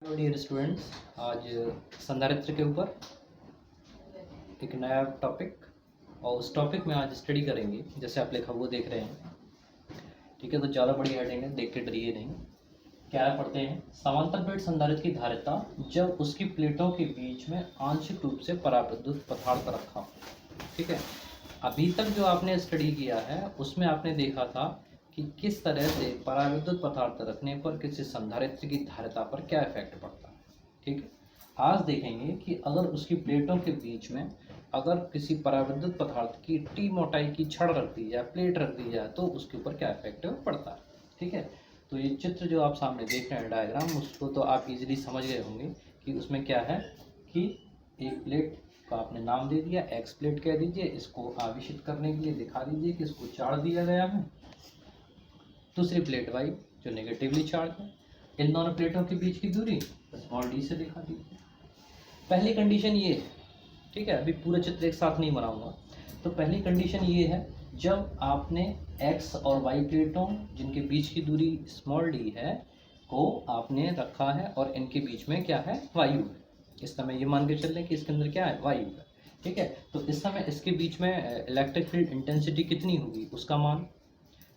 Hello dear students, आज संधारित्र के ऊपर एक नया टॉपिक और उस टॉपिक में आज स्टडी करेंगे। जैसे आप लिखा वो देख रहे हैं, ठीक है। तो ज़्यादा बड़ी हेडिंग है, देख के डरिए नहीं। क्या पढ़ते हैं? समांतर प्लेट संधारित्र की धारिता जब उसकी प्लेटों के बीच में आंशिक रूप से पराविद्युत पदार्थ रखा। ठीक है, अभी तक जो आपने स्टडी किया है उसमें आपने देखा था कि किस तरह से पराविद्युत पदार्थ रखने पर किसी संधारित्र की धारिता पर क्या इफेक्ट पड़ता है। ठीक है, आज देखेंगे कि अगर उसकी प्लेटों के बीच में अगर किसी पराविद्युत पदार्थ की टी मोटाई की छड़ रख दी जाए, प्लेट रख दी जाए, तो उसके ऊपर क्या इफेक्ट पड़ता है। ठीक है, तो ये चित्र जो आप सामने देख रहे हैं डायग्राम, उसको तो आप इजीली समझ गए होंगे कि उसमें क्या है कि एक प्लेट का आपने नाम दे दिया, एक्स प्लेट कह दीजिए। इसको आवेशित करने के लिए दिखा दीजिए कि इसको चार्ज दिया गया है। दूसरी प्लेट वाई जो नेगेटिवली चार्ज है। इन दोनों प्लेटों के बीच की दूरी स्मॉल डी से दिखा दीजिए। पहली कंडीशन ये है, ठीक है। अभी पूरा चित्र एक साथ नहीं बनाऊंगा। तो पहली कंडीशन ये है, जब आपने एक्स और वाई प्लेटों जिनके बीच की दूरी स्मॉल डी है को आपने रखा है और इनके बीच में क्या है, वायु है। इस समय ये मान के चल रहे हैं कि इसके अंदर क्या है, वायु है। ठीक है, तो इस समय इसके बीच में इलेक्ट्रिक फील्ड इंटेंसिटी कितनी होगी उसका मान।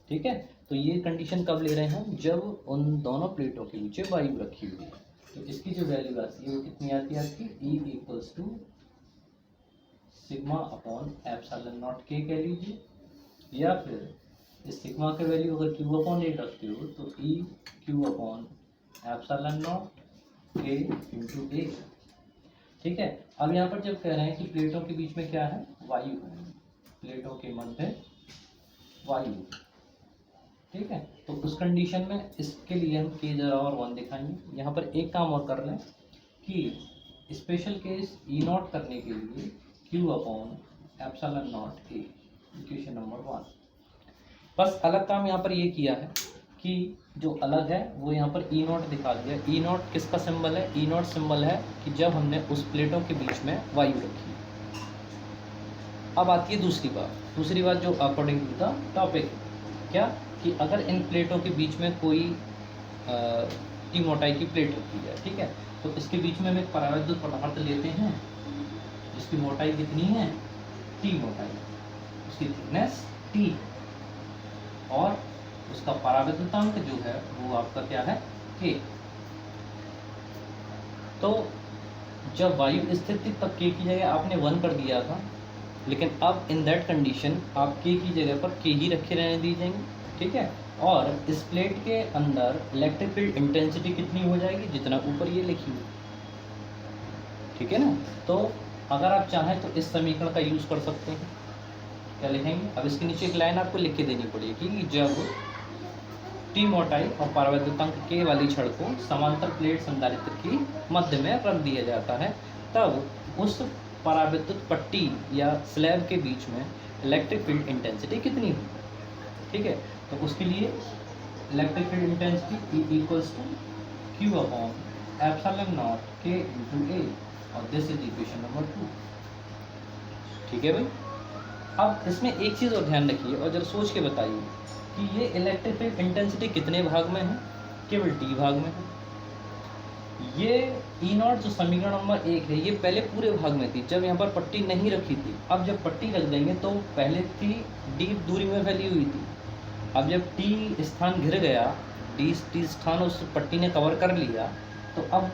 ठीक है, तो ये कंडीशन कब ले रहे हैं, जब उन दोनों प्लेटों के नीचे वायु रखी हुई है। तो इसकी जो वैल्यू आती है वो कितनी आती है आपकी, E equals to sigma upon epsilon not के कह लीजिए, या फिर इस सिग्मा के वैल्यू अगर क्यू अपॉन ए रखते हो तो E Q upon epsilon not के इंटू ए। ठीक है, अब यहाँ पर जब कह रहे हैं कि प्लेटों के बीच में क्या है, वायु है, प्लेटों के मध्य वायु। ठीक है, तो उस कंडीशन में इसके लिए हम के जरा और वन दिखाएंगे। यहाँ पर एक काम और कर लें कि स्पेशल केस ई नॉट करने के लिए Q upon epsilon not a, equation number 1। बस अलग काम यहाँ पर ये किया है कि जो अलग है वो यहाँ पर ई नॉट दिखा दिया। ई नॉट किसका सिंबल है, ई नॉट सिंबल है कि जब हमने उस प्लेटों के बीच में वायु रखी। अब आती है दूसरी बात जो अकॉर्डिंग टू द टॉपिक, क्या कि अगर इन प्लेटों के बीच में कोई टी मोटाई की प्लेट रखी है, ठीक है, तो इसके बीच में हम एक पराविद्युत पदार्थ लेते हैं जिसकी मोटाई कितनी है, टी मोटाई, उसकी थिकनेस टी, और उसका पराविद्युतांक जो है वो आपका क्या है, के। तो जब वायु स्थिर थी तब के की जगह आपने 1 कर दिया था, लेकिन अब इन दैट कंडीशन आप के की जगह पर के ही रखे रहने दी जाएंगे। ठीक है, और इस प्लेट के अंदर इलेक्ट्रिक फील्ड इंटेंसिटी कितनी हो जाएगी, जितना ऊपर ये लिखी हुई। ठीक है ना, तो अगर आप चाहें तो इस समीकरण का यूज़ कर सकते हैं। क्या लिखेंगे, अब इसके नीचे एक लाइन आपको लिख के देनी पड़ेगी कि जब टी मोटाई और पराविद्युतांक के वाली छड़ को समांतर प्लेट संधारित्र की मध्य में रख दिया जाता है, तब उस पराविद्युत पट्टी या स्लैब के बीच में इलेक्ट्रिक फील्ड इंटेंसिटी कितनी होगी। ठीक है, तो उसके लिए electric field intensity E equals to Q upon epsilon not के इंटू ए, और दिस इज इक्वेशन नंबर 2। ठीक है भाई, अब इसमें एक चीज़ और ध्यान रखिए और जरा सोच के बताइए कि ये इलेक्ट्रिक फील्ड इंटेंसिटी कितने भाग में है, केवल टी भाग में है। ये ई नॉट जो समीकरण नंबर 1 है, ये पहले पूरे भाग में थी जब यहाँ पर पट्टी नहीं रखी थी। अब जब पट्टी रख देंगे तो पहले थी डी दूरी में फैली हुई थी, अब जब टी स्थान घिर गया, टी स्थान उस पट्टी ने कवर कर लिया, तो अब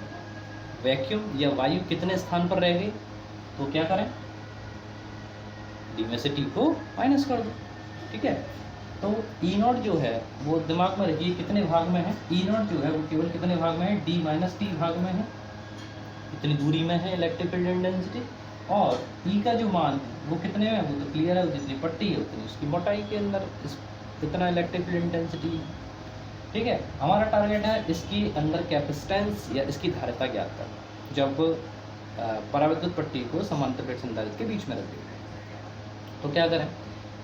वैक्यूम या वायु कितने स्थान पर रह गई, तो क्या करें, डी में से टी को माइनस कर दो। ठीक है, तो ई नॉट जो है वो दिमाग में रखिए कितने भाग में है, ई नॉट जो है वो केवल कितने भाग में है, डी माइनस टी भाग में है, इतनी दूरी में है इलेक्ट्रिक फील्ड इंटेंसिटी। और ई का जो मान है वो कितने में है, वो तो क्लियर है, जितनी पट्टी है उतनी उसकी मोटाई के अंदर इतना इलेक्ट्रिक फील्ड इंटेंसिटी। ठीक है, हमारा टारगेट है इसकी अंदर कैपेसिटेंस या इसकी धारिता ज्ञात करना, जब पराविद्युत पट्टी को समांतर प्लेट संधारित्र के बीच में रख देंगे। तो क्या करें,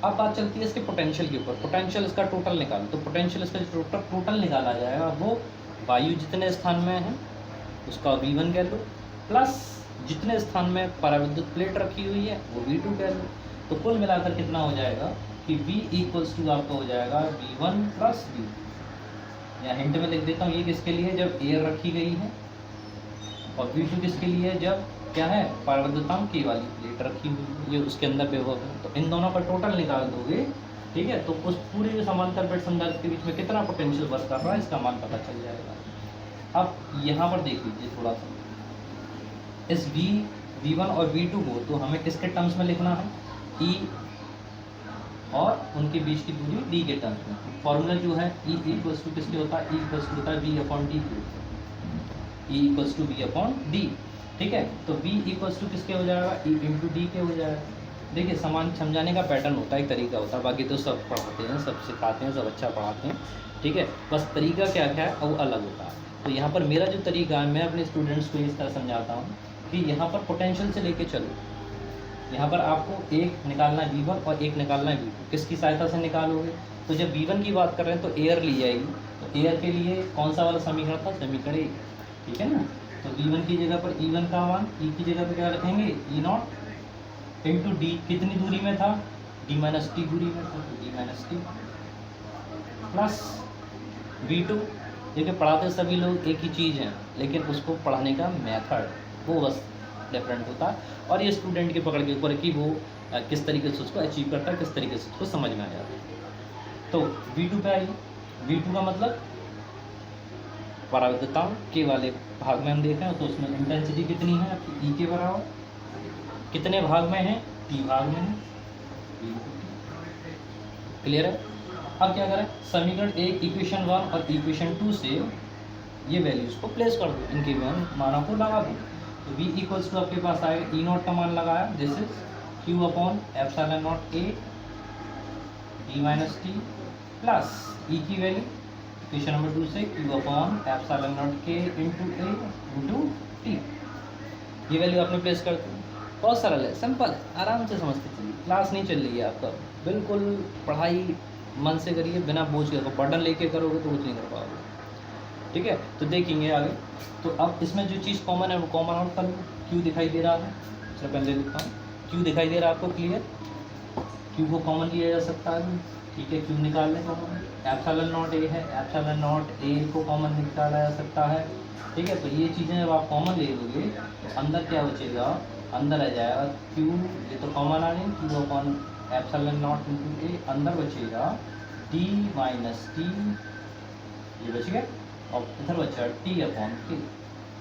अब बात चलती है इसके पोटेंशियल के ऊपर। पोटेंशियल इसका टोटल निकालो, तो पोटेंशियल इसका जो टोटल निकाला जाएगा वो वायु जितने स्थान में है उसका V1 कह लो, प्लस जितने स्थान में पराविद्युत प्लेट रखी हुई है वो V2 कह लो। तो कुल मिलाकर कितना हो जाएगा कि V इक्वल्स टू आपका हो जाएगा V1 प्लस V2। या हिंट में लिख देता हूँ, ये किसके लिए, जब एयर रखी गई है और V2 किसके लिए है, जब क्या है पारगम्यतांक के वाली प्लेट रखी हुई है, ये उसके अंदर विभव है। तो इन दोनों का टोटल निकाल दोगे, ठीक है, तो उस पूरे जो समांतर प्लेट संधारित्र के बीच में कितना पोटेंशियल वर्क कर रहा है इसका मान पता चल जाएगा। अब यहाँ पर देख लीजिए थोड़ा सा, इस V1 और V2 को तो हमें किसके टर्म्स में लिखना है, E और उनके बीच की दूरी D के टर्म्स में। फॉर्मूला जो है E इक्वल्स टू किसके होता है, E इक्वल्स टू होता है V/D, E equals to V/D, ठीक है। तो V इक्वल्स टू किसके हो जाएगा, E इंटू डी के हो जाएगा। देखिए समान समझाने का पैटर्न होता है, एक तरीका होता है, बाकी तो सब पढ़ाते हैं, सब सिखाते हैं, सब अच्छा पढ़ाते हैं, ठीक है, बस तरीका क्या क्या है वो अलग होता है। तो यहाँ पर मेरा जो तरीका है, मैं अपने स्टूडेंट्स को इस तरह समझाता हूँ कि यहाँ पर पोटेंशियल से लेके चलो, यहाँ पर आपको एक निकालना है V1 और एक निकालना है V2, किसकी सहायता से निकालोगे, तो जब V1 की बात कर रहे हैं तो एयर ली जाएगी, तो एयर के लिए कौन सा वाला समीकरण था, समीकरण ए, ठीक है ना। तो V1 की जगह पर E1 का मान, E की जगह पर क्या रखेंगे, E0 इंटू डी, कितनी दूरी में था, D-T दूरी में था, तो D-T प्लस V2। देखिए पढ़ाते सभी लोग एक ही चीज़ है, लेकिन उसको पढ़ाने का मेथड वो बस डिफरेंट होता है, और ये स्टूडेंट की पकड़ के ऊपर कि वो किस तरीके से उसको अचीव करता है, किस तरीके से उसको समझ में आ जाता है। तो V2 पे आइए, V2 का मतलब पराविद्युतांक के वाले भाग में हम देख रहे हैं, तो उसमें इंटेंसिटी कितनी है आपकी, E के बराबर, कितने भाग में है, T भाग में है, क्लियर है। अब क्या करें, समीकरण एक इक्वेशन 1 और इक्वेशन 2 से ये वैल्यूज को प्लेस कर दो, इनके मानों को लगा दो। तो V इक्वल्स टू आपके पास आएगा E0 का मान लगाया, this is Q/ε0 A D-T plus E की वैल्यू इक्वेशन नंबर 2 से Q/ε0 K into A into T, ये वैल्यू आपने प्लेस कर दी। बहुत सरल है, सिंपल है, आराम से समझते चलिए। क्लास नहीं चल रही है आपका, बिल्कुल पढ़ाई मन से करिए, बिना बोझ के, बर्डन लेके करोगे तो कुछ नहीं कर पाओगे, ठीक है। तो देखेंगे आगे। तो अब इसमें जो चीज़ कॉमन है वो कॉमन आउट कर लो। Q दिखाई दे रहा है, चलो पहले लिखता हूँ, Q दिखाई दे रहा है आपको, क्लियर। Q को कॉमन लिया जा सकता है, ठीक है, Q निकाल लें कॉमन। ε0 A है, ε0 A को कॉमन निकाला जा सकता है, ठीक है। तो ये चीज़ें जब आप कॉमन ले लोगे तो अंदर क्या बचेगा, अंदर आ जाएगा Q, ये तो कॉमन आ गई, Q/ε0 इंटू A, अंदर बचेगा D-T, ये बच गया, और इधर बचा T/K,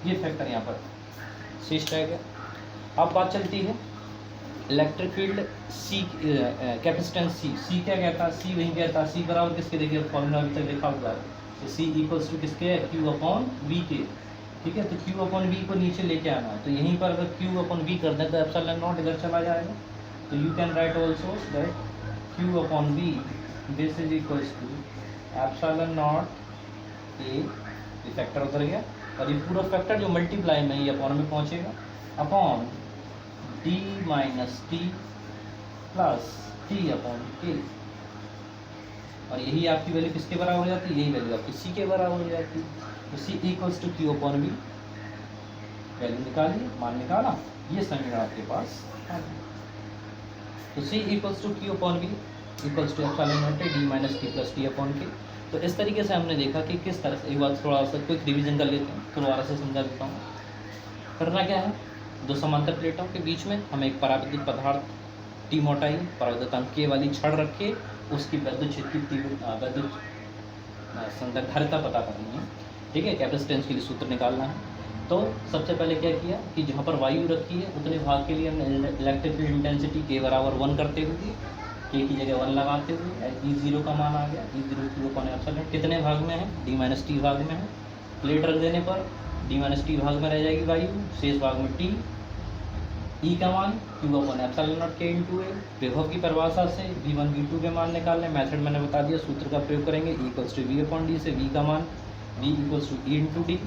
ये फैक्टर यहाँ पर शेष रह गया। अब बात चलती है electric field C, capacitance C क्या कहता है, C वही कहता है, C बराबर किसके, देखिए फॉर्मूला अभी तक लिखा हुआ है, तो C इक्वल्स टू किसके है, Q/V के, ठीक है। तो Q/V को नीचे लेके आना है, तो यहीं पर अगर Q/V कर दें तो ε0 इधर चला जाएगा, तो you can write also that Q/V this is equals to ε0 A, ये फैक्टर उतर गया, और ये पूरा फैक्टर जो मल्टीप्लाई में ये अपॉन में पहुंचेगा, अपॉन D-T प्लस T/K, और यही आपकी वैल्यू किसके बराबर हो जाती है, यही वैल्यू आपकी C के बराबर हो जाती है। तो C equals to Q/V, value निकालिए, मान निकाला, ये समीकरण आपके पास आ गया। तो C equals to Q/V equals to ε0 D-T plus T/K। तो इस तरीके से हमने देखा कि किस तरह से, एक बार थोड़ा सा क्विक रिवीजन कर लेते हैं, दोबारा से समझा देता हूँ। करना क्या है, दो समांतर प्लेटों के बीच में हमें एक पराविद्युत पदार्थ T मोटाई पराविद्युतांक K वाली छड़ रख के उसकी विद्युत क्षेत्र की विद्युत संधारिता पता करनी है, ठीक है, कैपेसिटेंस के लिए सूत्र निकालना है। तो सबसे पहले क्या किया कि जहाँ पर वायु रखी है उतने भाग के लिए हमने इलेक्ट्रिक फील्ड इंटेंसिटी K बराबर 1 करते हुए, K की जगह 1 लगाते हुए E0 का मान आ गया, E0 Q/ε कितने भाग में है, D-T भाग में है, प्लेट रख देने पर D-T भाग में रह जाएगी वायु, शेष भाग में T, E का मान Q/ε0 K इंटू A, विभव की परिभाषा से V1 V2 के मान निकालने, मेथड मैंने बता दिया, सूत्र का प्रयोग करेंगे, E इक्वल्स टू V/D से V का मान V equals to E into D,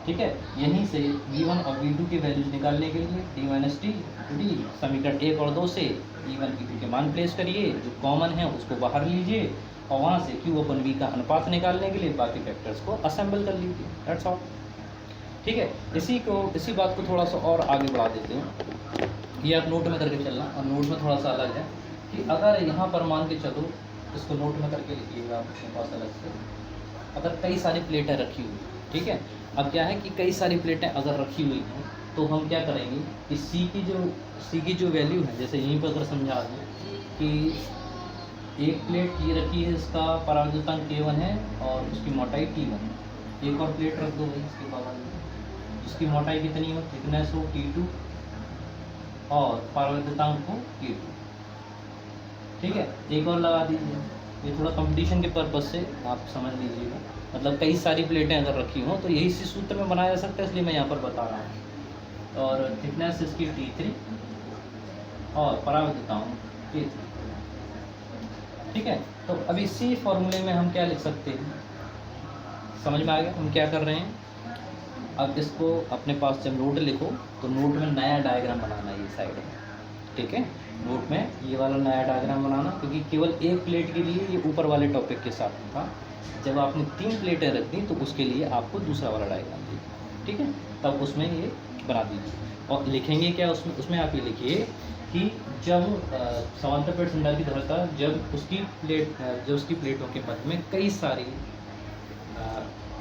ठीक है। यहीं से V1 और V2 की वैल्यूज निकालने के लिए D-T समीकरण 1 और 2 से E1 V2 के मान प्लेस करिए, जो कॉमन है उसको बाहर लीजिए, और वहाँ से Q/V का अनुपात निकालने के लिए बाकी फैक्टर्स को असेंबल कर लीजिए, दैट्स ऑल, ठीक है। इसी बात को थोड़ा सा और आगे बढ़ा देते हैं, ये आप नोट में करके चलना, और नोट में थोड़ा सा अलग है कि अगर यहाँ पर मान के चलो, इसको नोट में करके लिखिएगा अपने पास अलग से, अगर कई सारी प्लेटें रखी हुई, ठीक है, अब क्या है कि कई सारी प्लेटें अगर रखी हुई हैं तो हम क्या करेंगे कि सी की जो वैल्यू है, जैसे यहीं पर अगर समझा दें कि एक प्लेट ये रखी है, इसका परावर्तनांक K1 है और उसकी मोटाई T1 है। एक और प्लेट रख दो भाई इसके बगल में, जिसकी मोटाई कितनी हो, थिकनेस हो T2 और परावर्तनांक हो K2। ठीक है, एक और लगा दीजिए। ये थोड़ा कंपटीशन के पर्पज़ से आप समझ लीजिएगा, मतलब कई सारी प्लेटें अगर रखी हों तो यही इसी सूत्र में बनाया जा सकता है, इसलिए मैं यहाँ पर बता रहा हूँ। और थिकनेस इसकी T3 और परावर्तनांक K3। ठीक है, तो अब इसी फॉर्मूले में हम क्या लिख सकते हैं, समझ में आ गया हम क्या कर रहे हैं। अब इसको अपने पास जब नोट लिखो तो नोट में नया डायग्राम बनाना है, ये साइड है। ठीक है, नोट में ये वाला नया डायग्राम बनाना, क्योंकि केवल एक प्लेट के लिए ये ऊपर वाले टॉपिक के साथ था। जब आपने 3 प्लेटें रख दी तो उसके लिए आपको दूसरा वाला डायग्राम दिया। ठीक है, तब उसमें ये बना दीजिए और लिखेंगे क्या उसमें आप ये लिखिए कि जब समांतर प्लेट संधारित्र की धारिता जब उसकी प्लेटों के मध्य में कई सारी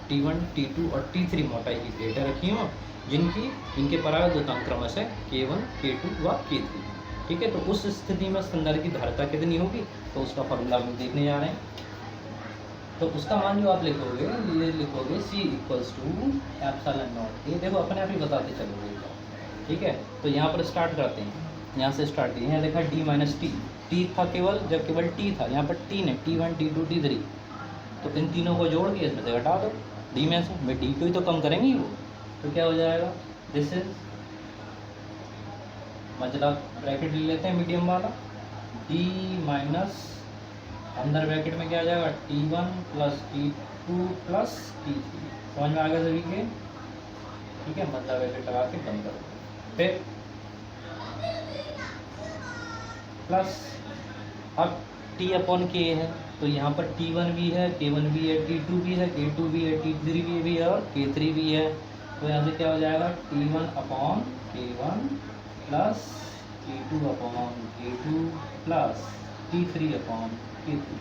T1, T2 और T3 मोटाई की प्लेटें रखी हों, जिनके परावर्तनांक क्रमशः K1, K2 व K3। ठीक है, तो उस स्थिति में संधारित्र की धारिता कितनी होगी, तो उसका फॉर्मूला हम देखने जा रहे हैं। तो उसका मान जो आप लिखोगे, ये लिखोगे C = ε0। ये देखो अपने आप ही बताते चलोगे। ठीक है, तो यहाँ पर स्टार्ट करते हैं, यहाँ से स्टार्ट किए, यहाँ देखा D - T था जब केवल T था, यहाँ पर 3 है, T1, T2, T3। तो इन तीनों को जोड़ के इसमें से घटा दो D में से, मैं D को ही तो कम करेंगे वो, तो क्या हो जाएगा, दिस इज, मतलब ब्रैकेट ले लेते हैं मीडियम वाला, D माइनस अंदर ब्रैकेट में क्या आ जाएगा T1 + T2 + T3। समझ में आ गया सभी के। ठीक है, मतलब ब्रैकेट लगा के बंद करो, फिर प्लस अब T/K है, तो यहाँ पर T1 भी है, K1 भी है, T2 भी है, K2 भी है, T3 भी है और K3 भी है। तो यहाँ से क्या हो जाएगा T1/K1 + T2/K2 + T3/K3।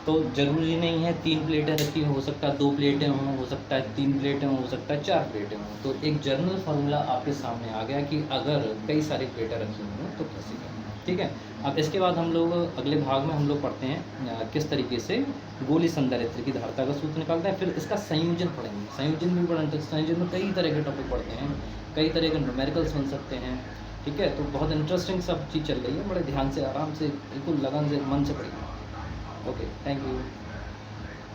तो ज़रूरी नहीं है 3 प्लेटें रखी हो सकता है 2 प्लेटें हों, हो सकता है 3 प्लेटें हों, हो सकता है 4 प्लेटें हों। तो एक जनरल फार्मूला आपके सामने आ गया कि अगर कई सारी प्लेटें रखी हों तो कैसे करना है। ठीक है, अब इसके बाद हम लोग अगले भाग में हम लोग पढ़ते हैं किस तरीके से गोली संधारित्र की धारिता का सूत्र निकालते हैं, फिर इसका संयोजन पढ़ेंगे। संयोजन भी पढ़ेंगे, संयोजन में कई तरह के टॉपिक पढ़ते हैं, कई तरह के न्यूमेरिकल्स बन सकते हैं। ठीक है, तो बहुत इंटरेस्टिंग सब चीज़ चल रही है, बड़े ध्यान से, आराम से, बिल्कुल लगन से, मन से पढ़िए। Okay, thank you.